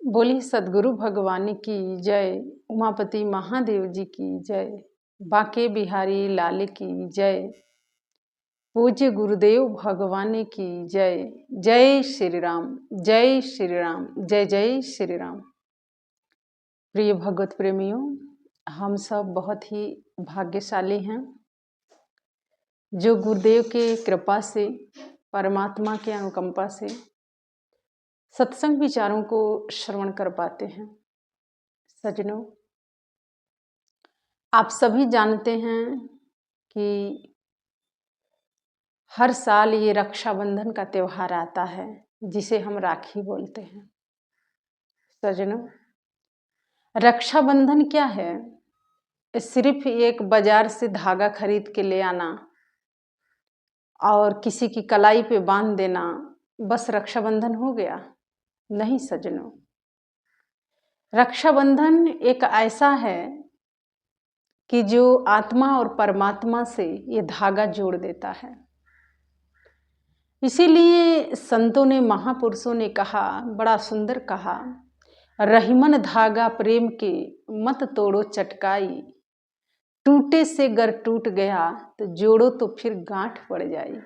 बोली सद्गुरु भगवान की जय। उमापति महादेव जी की जय। बांके बिहारी लाल की जय। पूज्य गुरुदेव भगवान की जय। जय श्री राम, जय श्री राम, जय जय श्री राम। प्रिय भगवत प्रेमियों, हम सब बहुत ही भाग्यशाली हैं जो गुरुदेव के कृपा से, परमात्मा के अनुकंपा से सत्संग विचारों को श्रवण कर पाते हैं। सज्जनों, आप सभी जानते हैं कि हर साल ये रक्षाबंधन का त्यौहार आता है जिसे हम राखी बोलते हैं। सज्जनों, रक्षाबंधन क्या है? सिर्फ एक बाजार से धागा खरीद के ले आना और किसी की कलाई पे बांध देना, बस रक्षाबंधन हो गया? नहीं सज्जनों, रक्षाबंधन एक ऐसा है कि जो आत्मा और परमात्मा से ये धागा जोड़ देता है। इसीलिए संतों ने, महापुरुषों ने कहा, बड़ा सुंदर कहा, रहीमन धागा प्रेम के मत तोड़ो चटकाई, टूटे से गर टूट गया तो जोड़ो तो फिर गांठ पड़ जाए।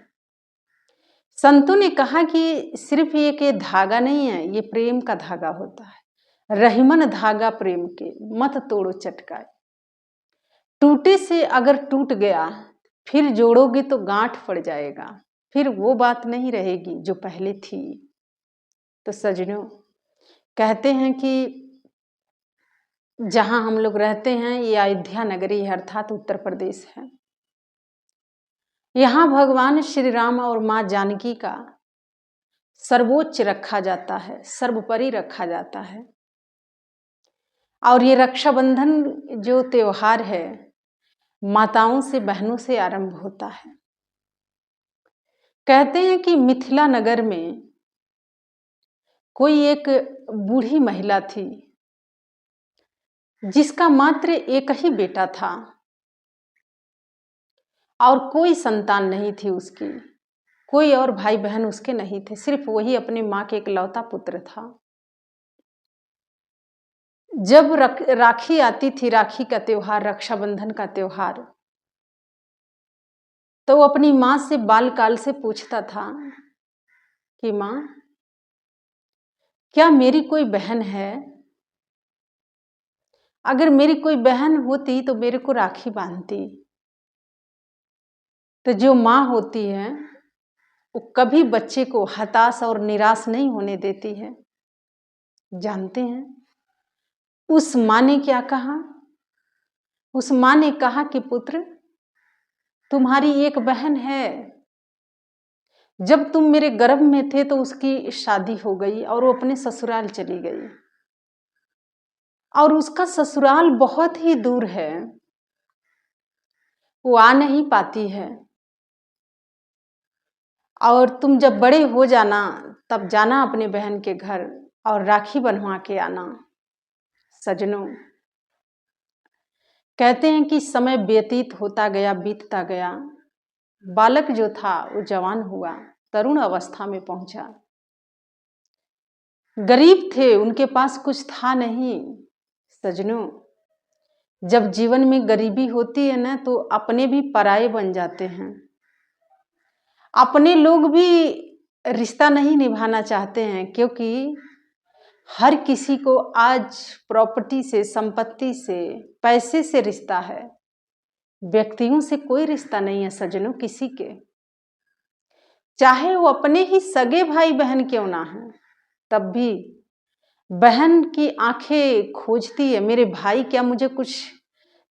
संतों ने कहा कि सिर्फ ये कि धागा नहीं है, ये प्रेम का धागा होता है। रहीमन धागा प्रेम के मत तोड़ो चटकाई, टूटे से अगर टूट गया फिर जोड़ोगे तो गांठ पड़ जाएगा, फिर वो बात नहीं रहेगी जो पहले थी। तो सज्जनों, कहते हैं कि जहां हम लोग रहते हैं ये अयोध्या नगरी अर्थात उत्तर प्रदेश है। यहाँ भगवान श्री राम और माँ जानकी का सर्वोच्च रखा जाता है, सर्वोपरि रखा जाता है। और ये रक्षाबंधन जो त्योहार है माताओं से, बहनों से आरंभ होता है। कहते हैं कि मिथिला नगर में कोई एक बूढ़ी महिला थी जिसका मात्र एक ही बेटा था और कोई संतान नहीं थी उसकी, कोई और भाई बहन उसके नहीं थे, सिर्फ वही अपनी माँ के इकलौता पुत्र था। जब राखी आती थी, राखी का त्योहार, रक्षाबंधन का त्योहार, तो वो अपनी माँ से बालकाल से पूछता था कि माँ, क्या मेरी कोई बहन है? अगर मेरी कोई बहन होती तो मेरे को राखी बांधती। तो जो माँ होती है वो कभी बच्चे को हताश और निराश नहीं होने देती है। जानते हैं उस माँ ने क्या कहा? उस माँ ने कहा कि पुत्र, तुम्हारी एक बहन है, जब तुम मेरे गर्भ में थे तो उसकी शादी हो गई और वो अपने ससुराल चली गई, और उसका ससुराल बहुत ही दूर है, वो आ नहीं पाती है, और तुम जब बड़े हो जाना तब जाना अपने बहन के घर और राखी बनवा के आना। सजनों, कहते हैं कि समय व्यतीत होता गया, बीतता गया, बालक जो था वो जवान हुआ, तरुण अवस्था में पहुंचा। गरीब थे, उनके पास कुछ था नहीं। सजनों, जब जीवन में गरीबी होती है ना तो अपने भी पराये बन जाते हैं। अपने लोग भी रिश्ता नहीं निभाना चाहते हैं, क्योंकि हर किसी को आज प्रॉपर्टी से, संपत्ति से, पैसे से रिश्ता है, व्यक्तियों से कोई रिश्ता नहीं है। सज्जनों, किसी के, चाहे वो अपने ही सगे भाई बहन क्यों ना है, तब भी बहन की आंखें खोजती है, मेरे भाई क्या मुझे कुछ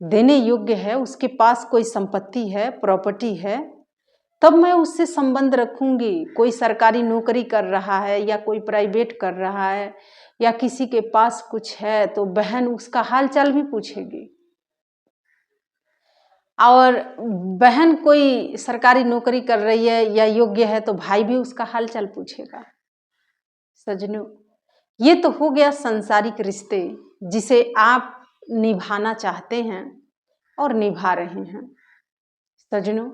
देने योग्य है, उसके पास कोई संपत्ति है, प्रॉपर्टी है, तब मैं उससे संबंध रखूंगी। कोई सरकारी नौकरी कर रहा है या कोई प्राइवेट कर रहा है या किसी के पास कुछ है तो बहन उसका हालचाल भी पूछेगी, और बहन कोई सरकारी नौकरी कर रही है या योग्य है तो भाई भी उसका हालचाल पूछेगा। सजनों, ये तो हो गया संसारिक रिश्ते जिसे आप निभाना चाहते हैं और निभा रहे हैं। सजनों,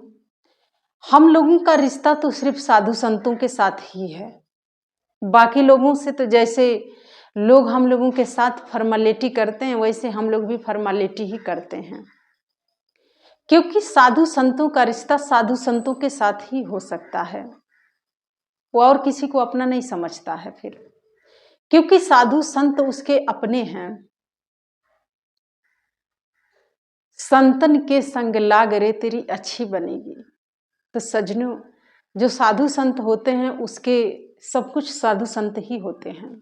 हम लोगों का रिश्ता तो सिर्फ साधु संतों के साथ ही है। बाकी लोगों से तो जैसे लोग हम लोगों के साथ फॉर्मेलिटी करते हैं, वैसे हम लोग भी फॉर्मेलिटी ही करते हैं, क्योंकि साधु संतों का रिश्ता साधु संतों के साथ ही हो सकता है। वो और किसी को अपना नहीं समझता है फिर, क्योंकि साधु संत उसके अपने हैं। संतन के संग लाग रे तेरी अच्छी बनेगी। तो सजनों, जो साधु संत होते हैं उसके सब कुछ साधु संत ही होते हैं।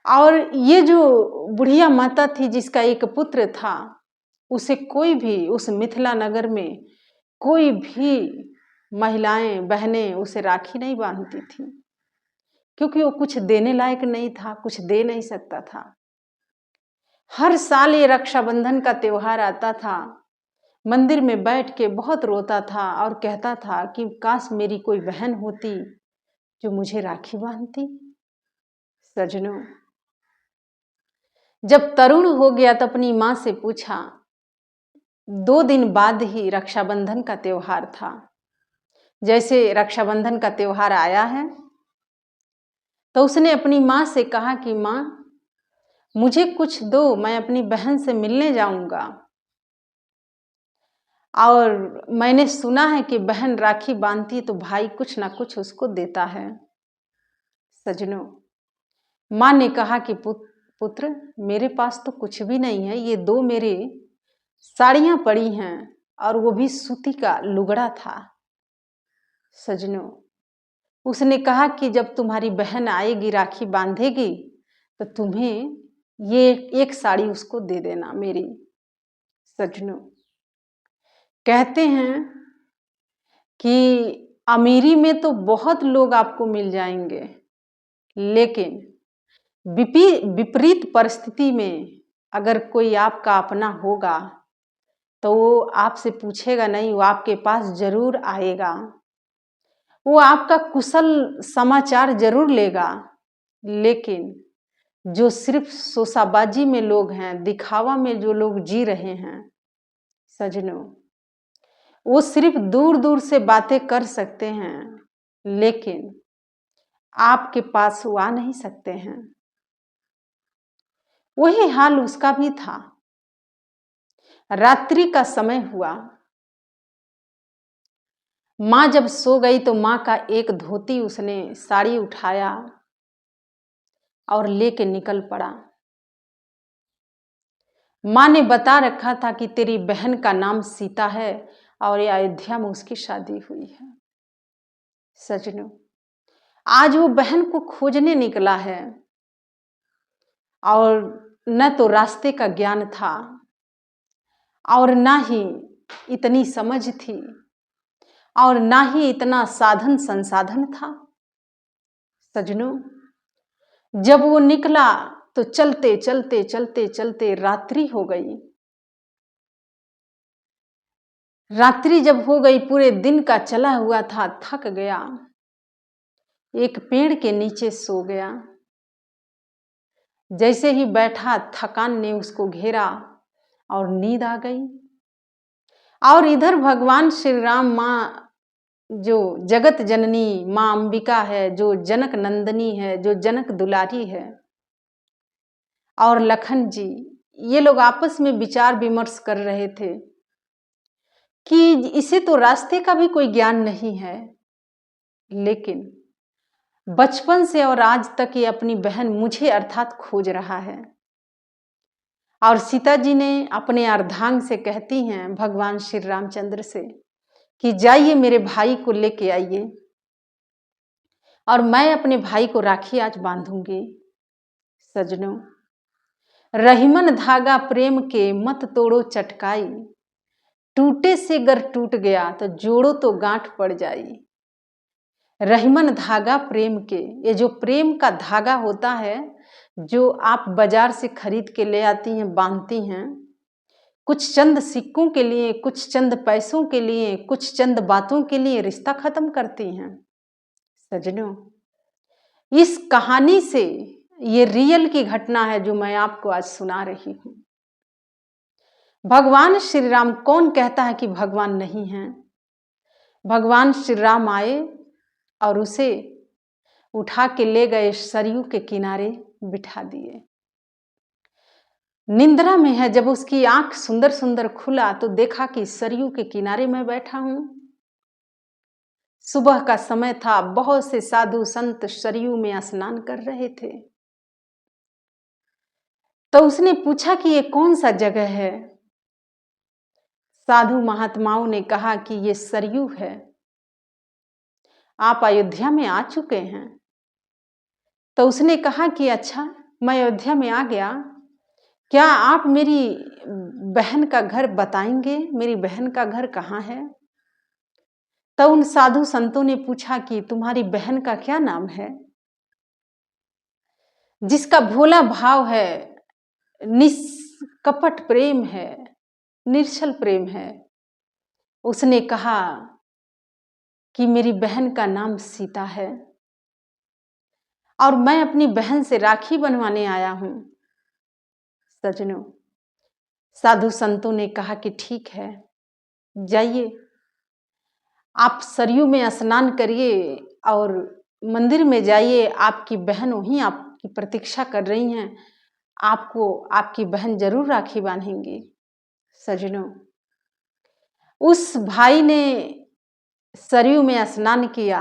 और ये जो बुढ़िया माता थी जिसका एक पुत्र था, उसे कोई भी उस मिथिला नगर में कोई भी महिलाएं बहनें उसे राखी नहीं बांधती थी, क्योंकि वो कुछ देने लायक नहीं था, कुछ दे नहीं सकता था। हर साल ये रक्षाबंधन का त्योहार आता था, मंदिर में बैठ के बहुत रोता था और कहता था कि काश मेरी कोई बहन होती जो मुझे राखी बांधती। सजनों, जब तरुण हो गया तो अपनी माँ से पूछा, 2 दिन बाद ही रक्षाबंधन का त्योहार था। जैसे रक्षाबंधन का त्योहार आया है तो उसने अपनी माँ से कहा कि माँ मुझे कुछ दो, मैं अपनी बहन से मिलने जाऊंगा। और मैंने सुना है कि बहन राखी बांधती तो भाई कुछ ना कुछ उसको देता है। सजनों, माँ ने कहा कि पुत्र मेरे पास तो कुछ भी नहीं है, ये 2 मेरे साड़ियाँ पड़ी हैं और वो भी सूती का लुगड़ा था। सजनों, उसने कहा कि जब तुम्हारी बहन आएगी राखी बांधेगी तो तुम्हें ये एक साड़ी उसको दे देना मेरी। सजनों, कहते हैं कि अमीरी में तो बहुत लोग आपको मिल जाएंगे, लेकिन विपरीत परिस्थिति में अगर कोई आपका अपना होगा तो वो आपसे पूछेगा नहीं, वो आपके पास जरूर आएगा, वो आपका कुशल समाचार जरूर लेगा। लेकिन जो सिर्फ शोशाबाजी में लोग हैं, दिखावा में जो लोग जी रहे हैं, सजनों, वो सिर्फ दूर दूर से बातें कर सकते हैं, लेकिन आपके पास वो आ नहीं सकते हैं। वही हाल उसका भी था। रात्रि का समय हुआ, माँ जब सो गई तो माँ का एक धोती उसने साड़ी उठाया और लेके निकल पड़ा। माँ ने बता रखा था कि तेरी बहन का नाम सीता है और ये अयोध्या में उसकी शादी हुई है। सजनों, आज वो बहन को खोजने निकला है और न तो रास्ते का ज्ञान था और ना ही इतनी समझ थी और ना ही इतना साधन संसाधन था। सजनों, जब वो निकला तो चलते चलते चलते चलते रात्रि हो गई। रात्रि जब हो गई, पूरे दिन का चला हुआ था, थक गया, एक पेड़ के नीचे सो गया। जैसे ही बैठा थकान ने उसको घेरा और नींद आ गई। और इधर भगवान श्री राम, माँ जो जगत जननी माँ अंबिका है, जो जनक नंदनी है, जो जनक दुलारी है, और लखन जी, ये लोग आपस में विचार विमर्श कर रहे थे कि इसे तो रास्ते का भी कोई ज्ञान नहीं है, लेकिन बचपन से और आज तक ये अपनी बहन मुझे अर्थात खोज रहा है। और सीता जी ने अपने अर्धांग से कहती हैं भगवान श्री रामचंद्र से कि जाइए मेरे भाई को लेके आइए और मैं अपने भाई को राखी आज बांधूंगी। सजनों, रहीमन धागा प्रेम के मत तोड़ो चटकाई, टूटे से गर टूट गया तो जोड़ो तो गांठ पड़ जाई। रहीमन धागा प्रेम के, ये जो प्रेम का धागा होता है जो आप बाजार से खरीद के ले आती हैं, बांधती हैं, कुछ चंद सिक्कों के लिए, कुछ चंद पैसों के लिए, कुछ चंद बातों के लिए रिश्ता खत्म करती हैं। सजनों, इस कहानी से ये रियल की घटना है जो मैं आपको आज सुना रही हूं। भगवान श्री राम, कौन कहता है कि भगवान नहीं है? भगवान श्री राम आए और उसे उठा के ले गए, सरयू के किनारे बिठा दिए। निंद्रा में है, जब उसकी आंख सुंदर सुंदर खुला तो देखा कि सरयू के किनारे मैं बैठा हूं। सुबह का समय था, बहुत से साधु संत सरयू में स्नान कर रहे थे। तो उसने पूछा कि ये कौन सा जगह है। साधु महात्माओं ने कहा कि ये सरयू है, आप अयोध्या में आ चुके हैं। तो उसने कहा कि अच्छा, मैं अयोध्या में आ गया, क्या आप मेरी बहन का घर बताएंगे, मेरी बहन का घर कहाँ है। तो उन साधु संतों ने पूछा कि तुम्हारी बहन का क्या नाम है, जिसका भोला भाव है, निष्कपट प्रेम है, निर्छल प्रेम है। उसने कहा कि मेरी बहन का नाम सीता है और मैं अपनी बहन से राखी बनवाने आया हूं। सजनों, साधु संतों ने कहा कि ठीक है, जाइए, आप सरयू में स्नान करिए और मंदिर में जाइए, आपकी बहन वहीं आपकी प्रतीक्षा कर रही हैं, आपको आपकी बहन जरूर राखी बांधेंगी। सजनों, उस भाई ने सरयू में स्नान किया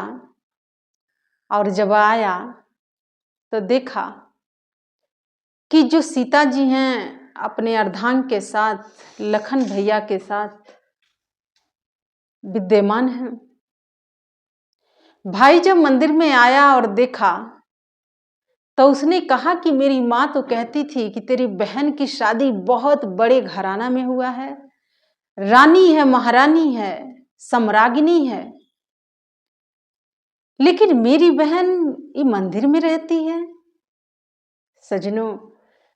और जब आया तो देखा कि जो सीता जी हैं अपने अर्धांग के साथ, लखन भैया के साथ विद्यमान हैं। भाई जब मंदिर में आया और देखा तो उसने कहा कि मेरी माँ तो कहती थी कि तेरी बहन की शादी बहुत बड़े घराना में हुआ है, रानी है, महारानी है, सम्राज्ञी है, लेकिन मेरी बहन ये मंदिर में रहती है। सजनों,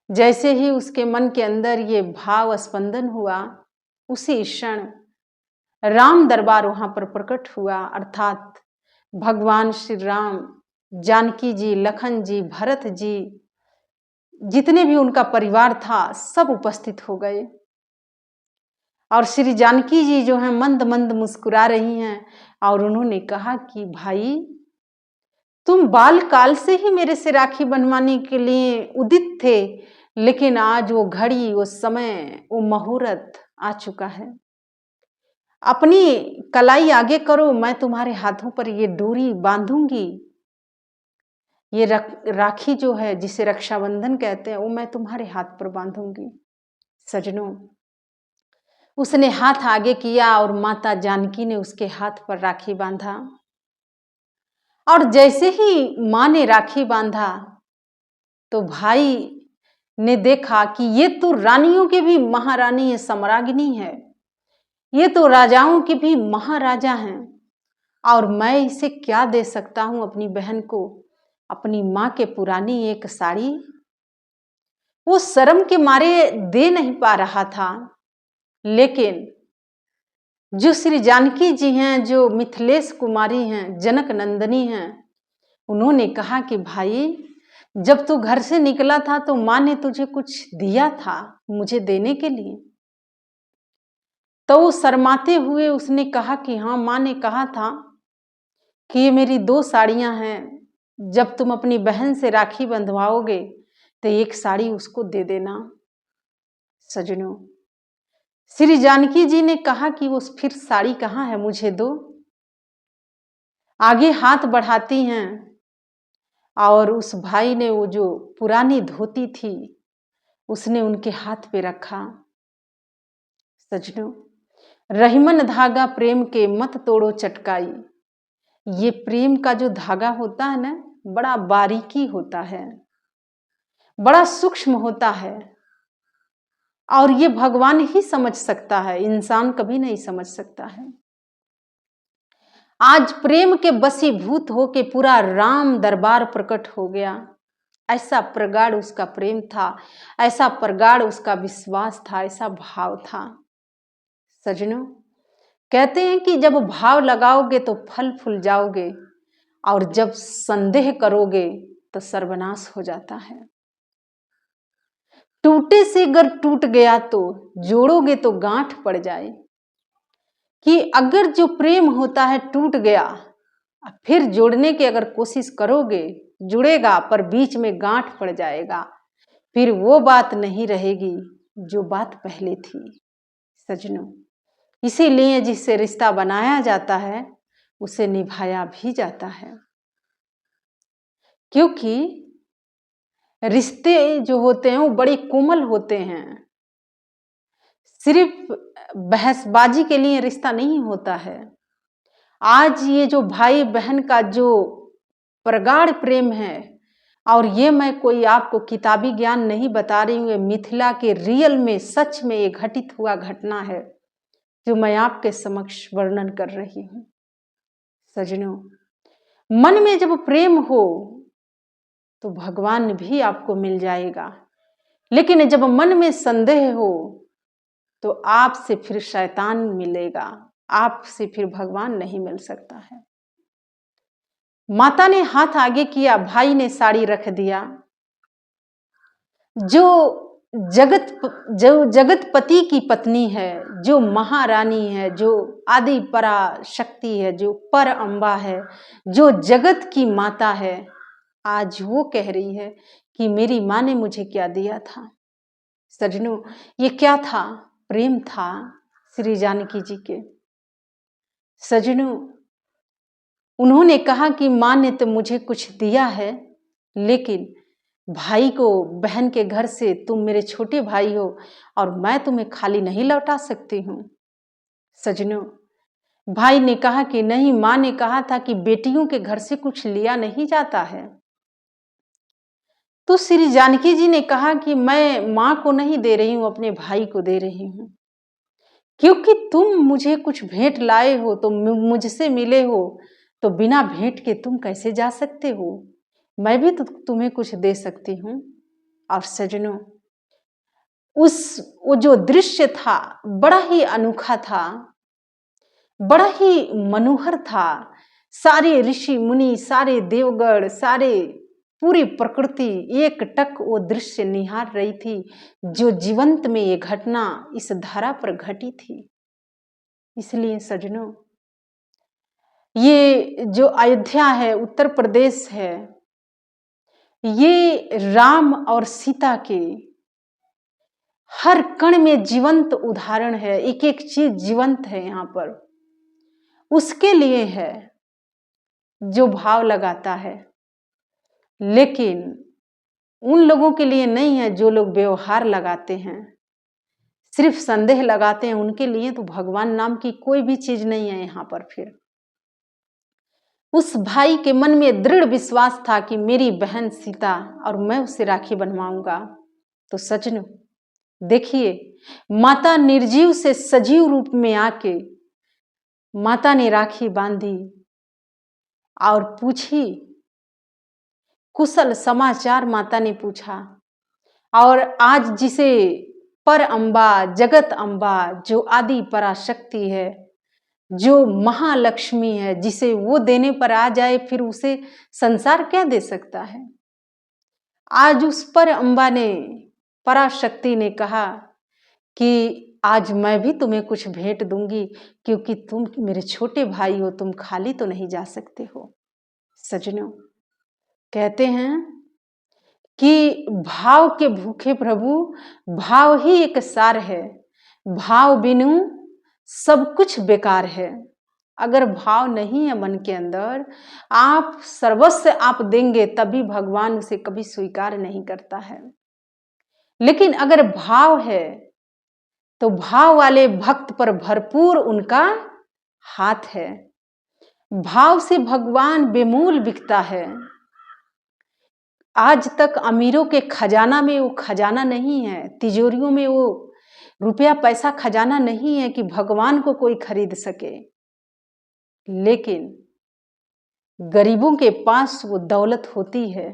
जैसे ही उसके मन के अंदर ये भाव स्पंदन हुआ, उसी क्षण राम दरबार वहां पर प्रकट हुआ, अर्थात भगवान श्री राम, जानकी जी, लखन जी, भरत जी, जितने भी उनका परिवार था सब उपस्थित हो गए। और श्री जानकी जी जो हैं मंद मंद मुस्कुरा रही हैं और उन्होंने कहा कि भाई, तुम बाल काल से ही मेरे से राखी बनवाने के लिए उदित थे, लेकिन आज वो घड़ी, वो समय, वो मुहूर्त आ चुका है। अपनी कलाई आगे करो, मैं तुम्हारे हाथों पर ये डोरी बांधूंगी, ये राखी जो है जिसे रक्षाबंधन कहते हैं, वो मैं तुम्हारे हाथ पर बांधूंगी। सजनों, उसने हाथ आगे किया और माता जानकी ने उसके हाथ पर राखी बांधा। और जैसे ही माँ ने राखी बांधा तो भाई ने देखा कि ये तो रानियों की भी महारानी है, सम्राज्ञी है, ये तो राजाओं की भी महाराजा हैं, और मैं इसे क्या दे सकता हूं अपनी बहन को, अपनी माँ के पुरानी एक साड़ी। वो शर्म के मारे दे नहीं पा रहा था, लेकिन जो श्री जानकी जी हैं, जो मिथिलेश कुमारी हैं, जनक नंदनी हैं, उन्होंने कहा कि भाई, जब तू घर से निकला था तो माँ ने तुझे कुछ दिया था मुझे देने के लिए। तो वो शर्माते हुए उसने कहा कि हाँ, माँ ने कहा था कि ये मेरी 2 साड़ियां हैं, जब तुम अपनी बहन से राखी बंधवाओगे तो एक साड़ी उसको दे देना। सजनों, श्री जानकी जी ने कहा कि वो फिर साड़ी कहाँ है, मुझे दो। आगे हाथ बढ़ाती हैं और उस भाई ने वो जो पुरानी धोती थी उसने उनके हाथ पे रखा। सजनों, रहीमन धागा प्रेम के मत तोड़ो चटकाई। ये प्रेम का जो धागा होता है ना, बड़ा बारीकी होता है, बड़ा सूक्ष्म होता है, और ये भगवान ही समझ सकता है, इंसान कभी नहीं समझ सकता है। आज प्रेम के बसीभूत होके पूरा राम दरबार प्रकट हो गया। ऐसा प्रगाढ़ उसका प्रेम था, ऐसा प्रगाढ़ उसका विश्वास था, ऐसा भाव था। सजनों, कहते हैं कि जब भाव लगाओगे तो फल फूल जाओगे, और जब संदेह करोगे तो सर्वनाश हो जाता है। टूटे से अगर टूट गया तो जोड़ोगे तो गांठ पड़ जाए, कि अगर जो प्रेम होता है टूट गया फिर जोड़ने की अगर कोशिश करोगे, जुड़ेगा पर बीच में गांठ पड़ जाएगा, फिर वो बात नहीं रहेगी जो बात पहले थी। सजनों, इसीलिए जिससे रिश्ता बनाया जाता है उसे निभाया भी जाता है, क्योंकि रिश्ते जो होते हैं वो बड़े कोमल होते हैं। सिर्फ बहसबाजी के लिए रिश्ता नहीं होता है। आज ये जो भाई बहन का जो प्रगाढ़ प्रेम है, और ये मैं कोई आपको किताबी ज्ञान नहीं बता रही हूँ, ये मिथिला के रियल में सच में ये घटित हुआ घटना है जो मैं आपके समक्ष वर्णन कर रही हूँ। सजनों, मन में जब प्रेम हो तो भगवान भी आपको मिल जाएगा, लेकिन जब मन में संदेह हो तो आपसे फिर शैतान मिलेगा, आपसे फिर भगवान नहीं मिल सकता है। माता ने हाथ आगे किया, भाई ने साड़ी रख दिया। जो जगतपति की पत्नी है, जो महारानी है, जो आदि परा शक्ति है, जो पर अम्बा है, जो जगत की माता है, आज वो कह रही है कि मेरी माँ ने मुझे क्या दिया था। सजनों, ये क्या था? प्रेम था श्री जानकी जी के। सजनों, उन्होंने कहा कि माँ ने तो मुझे कुछ दिया है, लेकिन भाई को, बहन के घर से तुम मेरे छोटे भाई हो और मैं तुम्हें खाली नहीं लौटा सकती हूँ। सजनों, भाई ने कहा कि नहीं, माँ ने कहा था कि बेटियों के घर से कुछ लिया नहीं जाता है। तो श्री जानकी जी ने कहा कि मैं माँ को नहीं दे रही हूँ, अपने भाई को दे रही हूँ, क्योंकि तुम मुझे कुछ भेंट लाए हो, तो मुझसे मिले हो, तो बिना भेंट के तुम कैसे जा सकते हो? मैं भी तो तुम्हें कुछ दे सकती हूँ। और सजनों, वो जो दृश्य था बड़ा ही अनोखा था, बड़ा ही मनोहर था। सारे ऋषि मुनि, सारे देवगण, सारे पूरी प्रकृति एक टक वो दृश्य निहार रही थी, जो जीवंत में ये घटना इस धरा पर घटी थी। इसलिए सजनों, ये जो अयोध्या है, उत्तर प्रदेश है, ये राम और सीता के हर कण में जीवंत उदाहरण है। एक एक चीज जीवंत है यहाँ पर। उसके लिए है जो भाव लगाता है, लेकिन उन लोगों के लिए नहीं है जो लोग व्यवहार लगाते हैं, सिर्फ संदेह लगाते हैं। उनके लिए तो भगवान नाम की कोई भी चीज नहीं है यहाँ पर। फिर उस भाई के मन में दृढ़ विश्वास था कि मेरी बहन सीता और मैं उसे राखी बनवाऊंगा। तो सजनों, देखिए, माता निर्जीव से सजीव रूप में आके माता ने राखी बांधी और पूछी, कुशल समाचार माता ने पूछा। और आज जिसे पर अम्बा, जगत अम्बा, जो आदि पराशक्ति है, जो महालक्ष्मी है, जिसे वो देने पर आ जाए, फिर उसे संसार क्या दे सकता है? आज उस पर अम्बा ने, पराशक्ति ने कहा कि आज मैं भी तुम्हें कुछ भेंट दूंगी, क्योंकि तुम मेरे छोटे भाई हो, तुम खाली तो नहीं जा सकते हो। सजनों, कहते हैं कि भाव के भूखे प्रभु, भाव ही एक सार है, भाव बिनु सब कुछ बेकार है। अगर भाव नहीं है मन के अंदर, आप सर्वस्व आप देंगे तभी भगवान उसे कभी स्वीकार नहीं करता है। लेकिन अगर भाव है तो भाव वाले भक्त पर भरपूर उनका हाथ है। भाव से भगवान बेमूल बिकता है। आज तक अमीरों के खजाना में वो खजाना नहीं है, तिजोरियों में वो रुपया पैसा खजाना नहीं है कि भगवान को कोई खरीद सके। लेकिन गरीबों के पास वो दौलत होती है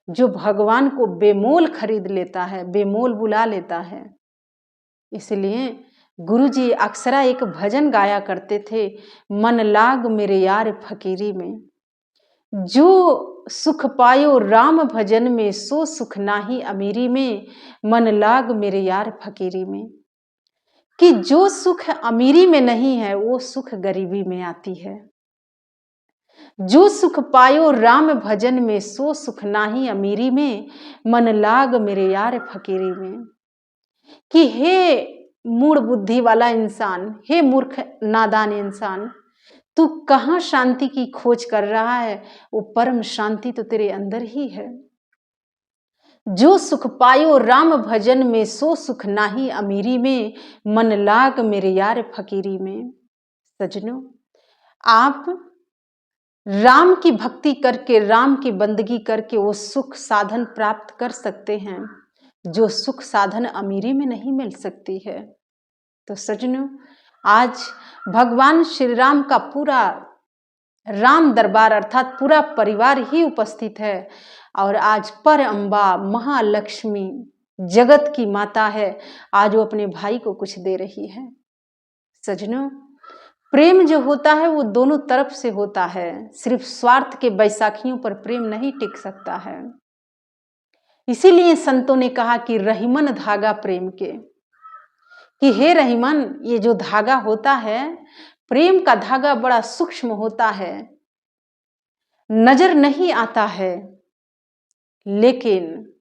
जो भगवान को बेमोल खरीद लेता है, बेमोल बुला लेता है। इसलिए गुरुजी अक्सरा एक भजन गाया करते थे, मन लाग मेरे यार फकीरी में, जो सुख पायो राम भजन में, सो सुख नाही अमीरी में, मन लाग मेरे यार फकीरी में। कि जो सुख अमीरी में नहीं है, वो सुख गरीबी में आती है। जो सुख पायो राम भजन में, सो सुख नाही अमीरी में, मन लाग मेरे यार फकीरी में। कि हे मूढ़ बुद्धि वाला इंसान, हे मूर्ख नादान इंसान, तू कहाँ शांति की खोज कर रहा है? वो परम शांति तो तेरे अंदर ही है। जो सुख पायो राम भजन में, सो सुख नाही अमीरी में, मन लाग मेरे यार फकीरी में। सजनों, आप राम की भक्ति करके, राम की बंदगी करके वो सुख साधन प्राप्त कर सकते हैं जो सुख साधन अमीरी में नहीं मिल सकती है। तो सजनों, आज भगवान श्री राम का पूरा राम दरबार अर्थात पूरा परिवार ही उपस्थित है और आज पर अम्बा महालक्ष्मी जगत की माता है, आज वो अपने भाई को कुछ दे रही है। सजनों, प्रेम जो होता है वो दोनों तरफ से होता है, सिर्फ स्वार्थ के बैसाखियों पर प्रेम नहीं टिक सकता है। इसीलिए संतों ने कहा कि रहीमन धागा प्रेम के, कि हे रहीमन, ये जो धागा होता है, प्रेम का धागा बड़ा सूक्ष्म होता है, नजर नहीं आता है, लेकिन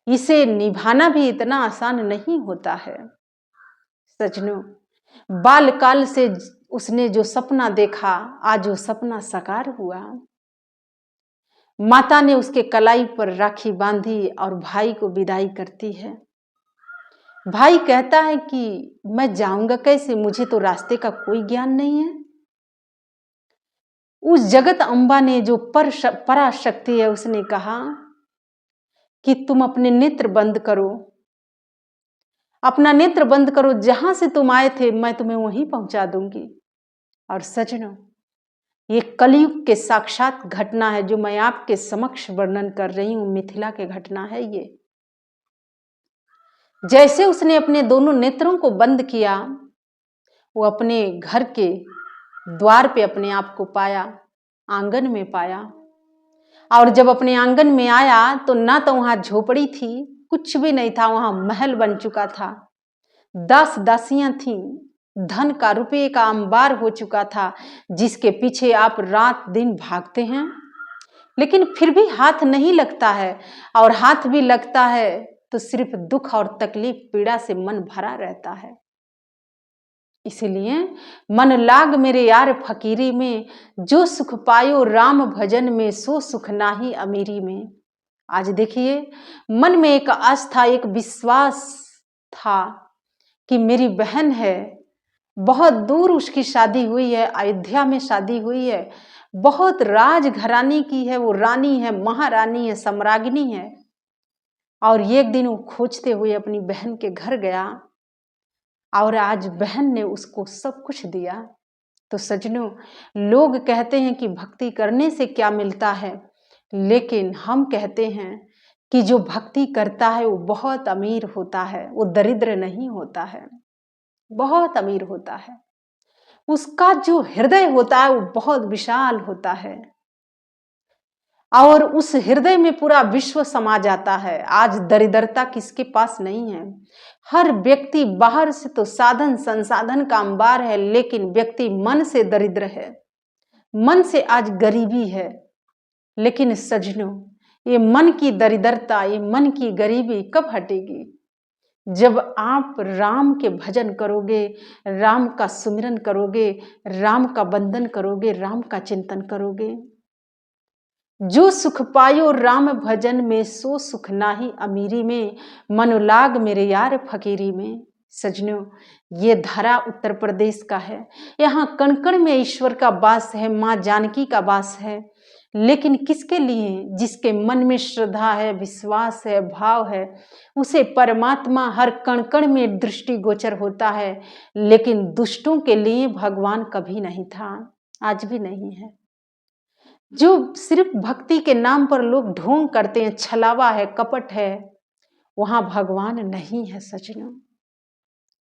इसे निभाना भी इतना आसान नहीं होता है। सजनों, बालकाल से उसने जो सपना देखा, आज वो सपना साकार हुआ। माता ने उसके कलाई पर राखी बांधी और भाई को विदाई करती है। भाई कहता है कि मैं जाऊंगा कैसे, मुझे तो रास्ते का कोई ज्ञान नहीं है। उस जगत अम्बा ने जो पराशक्ति है, उसने कहा कि तुम अपने नेत्र बंद करो, अपना नेत्र बंद करो, जहां से तुम आए थे मैं तुम्हें वहीं पहुंचा दूंगी। और सजनों, ये कलयुग के साक्षात घटना है जो मैं आपके समक्ष वर्णन कर रही हूं, मिथिला के घटना है ये। जैसे उसने अपने दोनों नेत्रों को बंद किया, वो अपने घर के द्वार पे अपने आप को पाया, आंगन में पाया। और जब अपने आंगन में आया तो ना तो वहां झोपड़ी थी, कुछ भी नहीं था, वहां महल बन चुका था, दास दासियां थीं, धन का रुपये का अंबार हो चुका था, जिसके पीछे आप रात दिन भागते हैं, लेकिन फिर भी हाथ नहीं लगता है, और हाथ भी लगता है तो सिर्फ दुख और तकलीफ पीड़ा से मन भरा रहता है। इसलिए मन लाग मेरे यार फकीरी में, जो सुख पायो राम भजन में, सो सुख नाही अमीरी में। आज देखिए, मन में एक आस्था, एक विश्वास था कि मेरी बहन है, बहुत दूर उसकी शादी हुई है, अयोध्या में शादी हुई है, बहुत राजघराने की है, वो रानी है, महारानी है, सम्राज्ञी है। और एक दिन वो खोजते हुए अपनी बहन के घर गया और आज बहन ने उसको सब कुछ दिया। तो सजनों, लोग कहते हैं कि भक्ति करने से क्या मिलता है, लेकिन हम कहते हैं कि जो भक्ति करता है वो बहुत अमीर होता है, वो दरिद्र नहीं होता है, बहुत अमीर होता है। उसका जो हृदय होता है वो बहुत विशाल होता है और उस हृदय में पूरा विश्व समा जाता है। आज दरिद्रता किसके पास नहीं है? हर व्यक्ति बाहर से तो साधन संसाधन का अंबार है, लेकिन व्यक्ति मन से दरिद्र है, मन से आज गरीबी है। लेकिन सजनों, ये मन की दरिद्रता, ये मन की गरीबी कब हटेगी? जब आप राम के भजन करोगे, राम का सुमिरन करोगे, राम का बंदन करोगे, राम का चिंतन करोगे। जो सुख पायो राम भजन में, सो सुख नाही अमीरी में, मन लाग मेरे यार फकीरी में। सजनों, ये धरा उत्तर प्रदेश का है, यहाँ कण कण में ईश्वर का वास है, माँ जानकी का वास है। लेकिन किसके लिए? जिसके मन में श्रद्धा है, विश्वास है, भाव है, उसे परमात्मा हर कण कण में दृष्टिगोचर होता है। लेकिन दुष्टों के लिए भगवान कभी नहीं था, आज भी नहीं है। जो सिर्फ भक्ति के नाम पर लोग ढोंग करते हैं, छलावा है, कपट है, वहां भगवान नहीं है सजनों।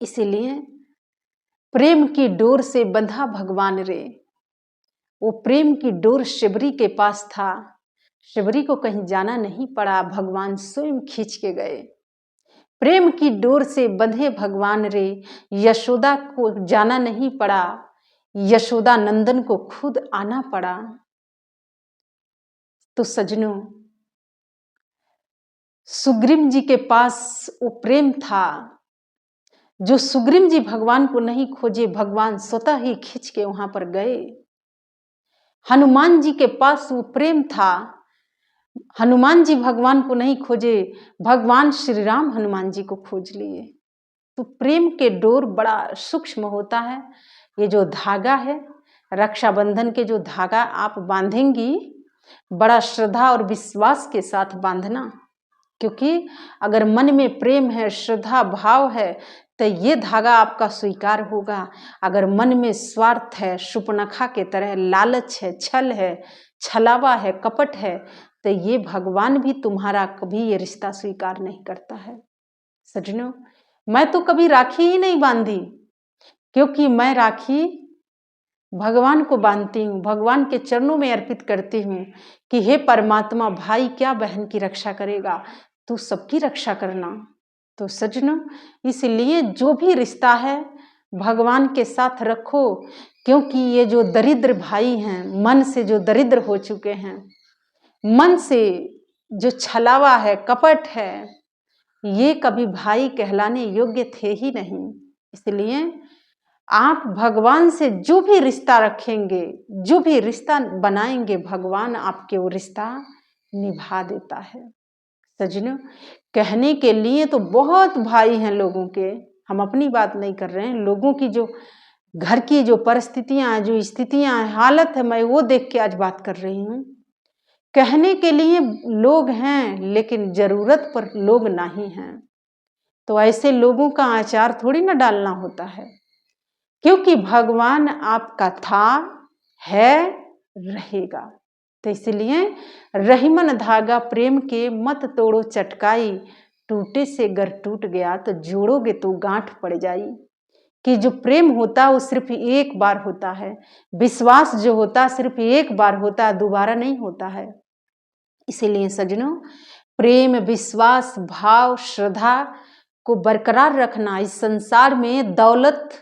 इसीलिए प्रेम की डोर से बंधा भगवान रे, वो प्रेम की डोर शिवरी के पास था, शिवरी को कहीं जाना नहीं पड़ा, भगवान स्वयं खींच के गए। प्रेम की डोर से बंधे भगवान रे, यशोदा को जाना नहीं पड़ा, यशोदा नंदन को खुद आना पड़ा। तो सजनों, सुग्रीव जी के पास वो प्रेम था जो सुग्रीव जी भगवान को नहीं खोजे, भगवान स्वतः ही खींच के वहां पर गए। हनुमान जी के पास वो प्रेम था, हनुमान जी भगवान को नहीं खोजे, भगवान श्री राम हनुमान जी को खोज लिए। तो प्रेम के डोर बड़ा सूक्ष्म होता है। ये जो धागा है, रक्षाबंधन के जो धागा आप बांधेंगी, बड़ा श्रद्धा और विश्वास के साथ बांधना, क्योंकि अगर मन में प्रेम है, श्रद्धा भाव है, तो ये धागा आपका स्वीकार होगा। अगर मन में स्वार्थ है, शूर्पणखा के तरह लालच है, छल है, छलावा है, कपट है, तो ये भगवान भी तुम्हारा कभी ये रिश्ता स्वीकार नहीं करता है। सजनों, मैं तो कभी राखी ही नहीं बांधी, क्योंकि मैं राखी भगवान को बांधती हूँ, भगवान के चरणों में अर्पित करती हूँ कि हे परमात्मा, भाई क्या बहन की रक्षा करेगा, तू सबकी रक्षा करना। तो सजनों, इसलिए जो भी रिश्ता है भगवान के साथ रखो, क्योंकि ये जो दरिद्र भाई हैं, मन से जो दरिद्र हो चुके हैं, मन से जो छलावा है, कपट है, ये कभी भाई कहलाने योग्य थे ही नहीं। इसलिए आप भगवान से जो भी रिश्ता रखेंगे, जो भी रिश्ता बनाएंगे, भगवान आपके वो रिश्ता निभा देता है। सजनों, कहने के लिए तो बहुत भाई हैं लोगों के, हम अपनी बात नहीं कर रहे हैं, लोगों की जो घर की जो परिस्थितियां, जो स्थितियां, हालत है, मैं वो देख के आज बात कर रही हूँ। कहने के लिए लोग हैं, लेकिन जरूरत पर लोग नहीं हैं। तो ऐसे लोगों का आचार थोड़ी ना डालना होता है, क्योंकि भगवान आपका था, है, रहेगा। तो इसलिए रहीमन धागा प्रेम के मत तोड़ो चटकाई, टूटे से गर टूट गया तो जोड़ोगे तो गांठ पड़ जाई। कि जो प्रेम होता है वो सिर्फ एक बार होता है, विश्वास जो होता है सिर्फ एक बार होता है, दोबारा नहीं होता है। इसीलिए सजनों, प्रेम, विश्वास, भाव, श्रद्धा को बरकरार रखना। इस संसार में दौलत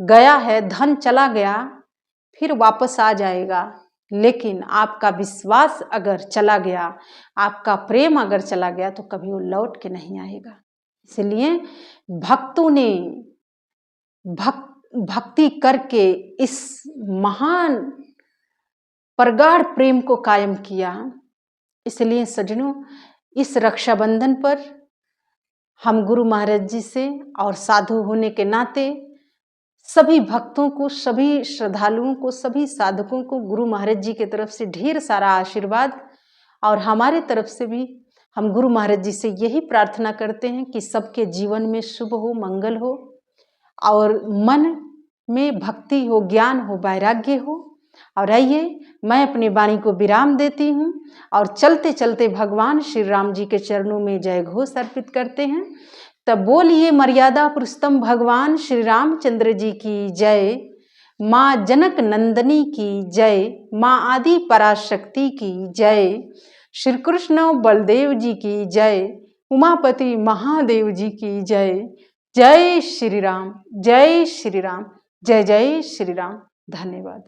गया है, धन चला गया, फिर वापस आ जाएगा, लेकिन आपका विश्वास अगर चला गया, आपका प्रेम अगर चला गया, तो कभी वो लौट के नहीं आएगा। इसलिए भक्तों ने भक्ति करके इस महान प्रगाढ़ प्रेम को कायम किया। इसलिए सजनों, इस रक्षाबंधन पर हम गुरु महाराज जी से और साधु होने के नाते सभी भक्तों को, सभी श्रद्धालुओं को, सभी साधकों को गुरु महाराज जी की तरफ से ढेर सारा आशीर्वाद, और हमारे तरफ से भी हम गुरु महाराज जी से यही प्रार्थना करते हैं कि सबके जीवन में शुभ हो, मंगल हो, और मन में भक्ति हो, ज्ञान हो, वैराग्य हो। और आइए, मैं अपनी वाणी को विराम देती हूँ और चलते चलते भगवान श्री राम जी के चरणों में जय घोष अर्पित करते हैं। तब बोलिए मर्यादा पुरुषोत्तम भगवान श्री रामचंद्र जी की जय, माँ जनक नंदनी की जय, माँ आदि पराशक्ति की जय, श्री कृष्ण बलदेव जी की जय, उमापति महादेव जी की जय। जय श्री राम, जय श्री राम, जय जय श्री राम। धन्यवाद।